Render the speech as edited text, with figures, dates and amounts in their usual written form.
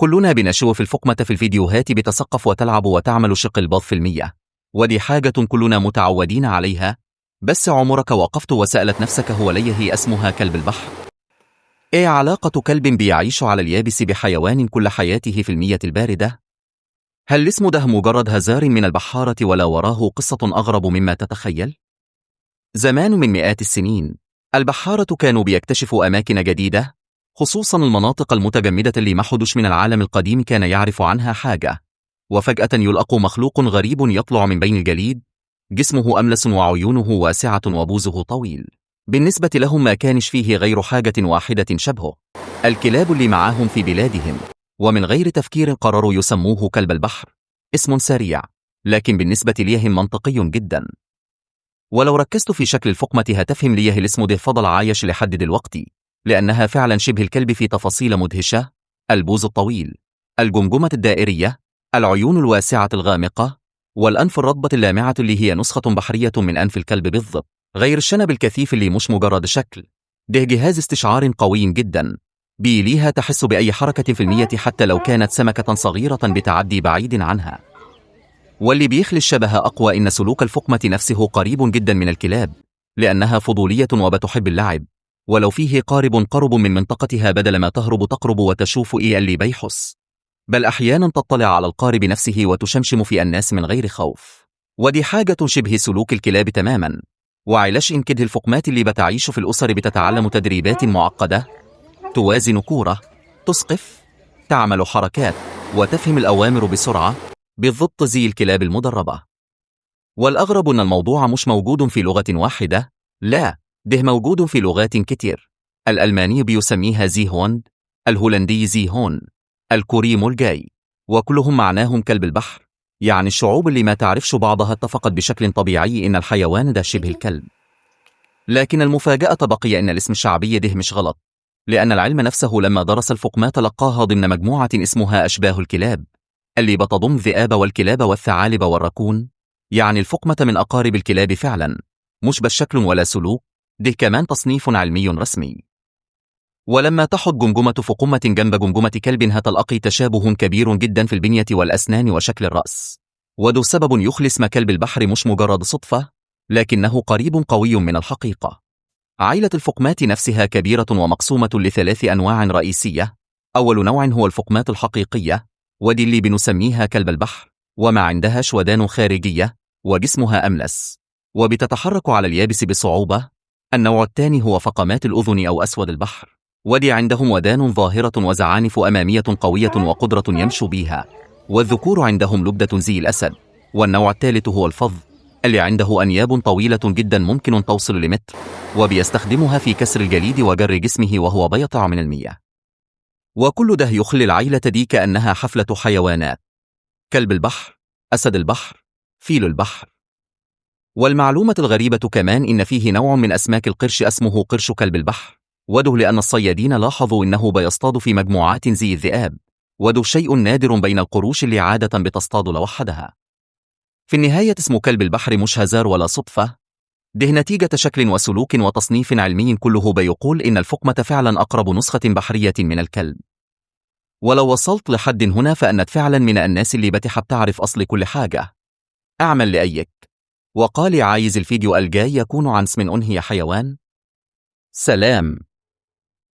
كلنا بنشوف الفقمة في الفيديوهات بتسقف وتلعب وتعمل شق البض في المية، ودي حاجة كلنا متعودين عليها. بس عمرك وقفت وسألت نفسك هو ليه اسمها كلب البحر؟ ايه علاقة كلب بيعيش على اليابس بحيوان كل حياته في المياه الباردة؟ هل الاسم ده مجرد هزار من البحارة ولا وراه قصة أغرب مما تتخيل؟ زمان من مئات السنين البحارة كانوا بيكتشفوا أماكن جديدة، خصوصا المناطق المتجمدة اللي ما حدش من العالم القديم كان يعرف عنها حاجة. وفجأة يلقى مخلوق غريب يطلع من بين الجليد، جسمه أملس وعيونه واسعة وبوزه طويل. بالنسبة لهم ما كانش فيه غير حاجة واحدة شبهه، الكلاب اللي معاهم في بلادهم. ومن غير تفكير قرروا يسموه كلب البحر. اسم سريع، لكن بالنسبة ليهم منطقي جدا. ولو ركزت في شكل الفقمة هتفهم ليه الاسم ده فضل عايش لحد دلوقتي، لأنها فعلا شبه الكلب في تفاصيل مدهشة: البوز الطويل، الجمجمة الدائرية، العيون الواسعة الغامقة، والأنف الرطبة اللامعة اللي هي نسخة بحرية من أنف الكلب بالضبط، غير الشنب الكثيف اللي مش مجرد شكل، ده جهاز استشعار قوي جدا بيليها تحس بأي حركة في المية حتى لو كانت سمكة صغيرة بتعدي بعيد عنها. واللي بيخلي الشبه أقوى إن سلوك الفقمة نفسه قريب جدا من الكلاب، لأنها فضولية وبتحب اللعب، ولو فيه قرب من منطقتها بدل ما تهرب تقرب وتشوف إيه اللي بيحس، بل أحيانا تطلع على القارب نفسه وتشمشم في الناس من غير خوف. ودي حاجة شبه سلوك الكلاب تماما. وعلاش إن كده الفقمات اللي بتعيش في الأسر بتتعلم تدريبات معقدة، توازن كورة، تسقف، تعمل حركات، وتفهم الأوامر بسرعة بالضبط زي الكلاب المدربة. والأغرب أن الموضوع مش موجود في لغة واحدة، لا، ده موجود في لغات كتير. الألماني بيسميها زي هوند، الهولندي زي هون، الكوري مولجاي، وكلهم معناهم كلب البحر. يعني الشعوب اللي ما تعرفش بعضها اتفقت بشكل طبيعي إن الحيوان ده شبه الكلب. لكن المفاجأة بقي إن الاسم الشعبي ده مش غلط، لأن العلم نفسه لما درس الفقمات لقاها ضمن مجموعة اسمها أشباه الكلاب، اللي بتضم الذئاب والكلاب والثعالب والركون. يعني الفقمة من أقارب الكلاب فعلا، مش بس شكل ولا سلوك، ده كمان تصنيف علمي رسمي. ولما تحط جمجمة فقمة جنب جمجمة كلب هتلقي تشابه كبير جدا في البنية والأسنان وشكل الرأس، وده سبب يخلي اسم كلب البحر مش مجرد صدفة، لكنه قريب قوي من الحقيقة. عائلة الفقمات نفسها كبيرة ومقسومة لثلاث أنواع رئيسية. أول نوع هو الفقمات الحقيقية، ودي اللي بنسميها كلب البحر، وما عندهاش ودان خارجية، وجسمها أملس، وبتتحرك على اليابس بصعوبة. النوع الثاني هو فقمات الأذن أو أسود البحر، ودي عندهم ودان ظاهرة وزعانف أمامية قوية وقدرة يمشوا بيها، والذكور عندهم لبدة زي الأسد. والنوع الثالث هو الفظ، اللي عنده أنياب طويلة جدا ممكن توصل لمتر، وبيستخدمها في كسر الجليد وجر جسمه وهو بيطع من المياه. وكل ده يخلي العيلة دي كأنها حفلة حيوانات: كلب البحر، أسد البحر، فيل البحر. والمعلومة الغريبة كمان إن فيه نوع من أسماك القرش اسمه قرش كلب البحر، وده لأن الصيادين لاحظوا إنه بيصطاد في مجموعات زي الذئاب، وده شيء نادر بين القروش اللي عادة بتصطاد لوحدها. في النهاية اسم كلب البحر مش هزار ولا صدفة، ده نتيجة شكل وسلوك وتصنيف علمي كله بيقول إن الفقمة فعلا أقرب نسخة بحرية من الكلب. ولو وصلت لحد هنا فأنت فعلا من الناس اللي بتحب تعرف أصل كل حاجة. أعمل لأيك وقالي عايز الفيديو الجاي يكون عن اسم أنهي حيوان. سلام.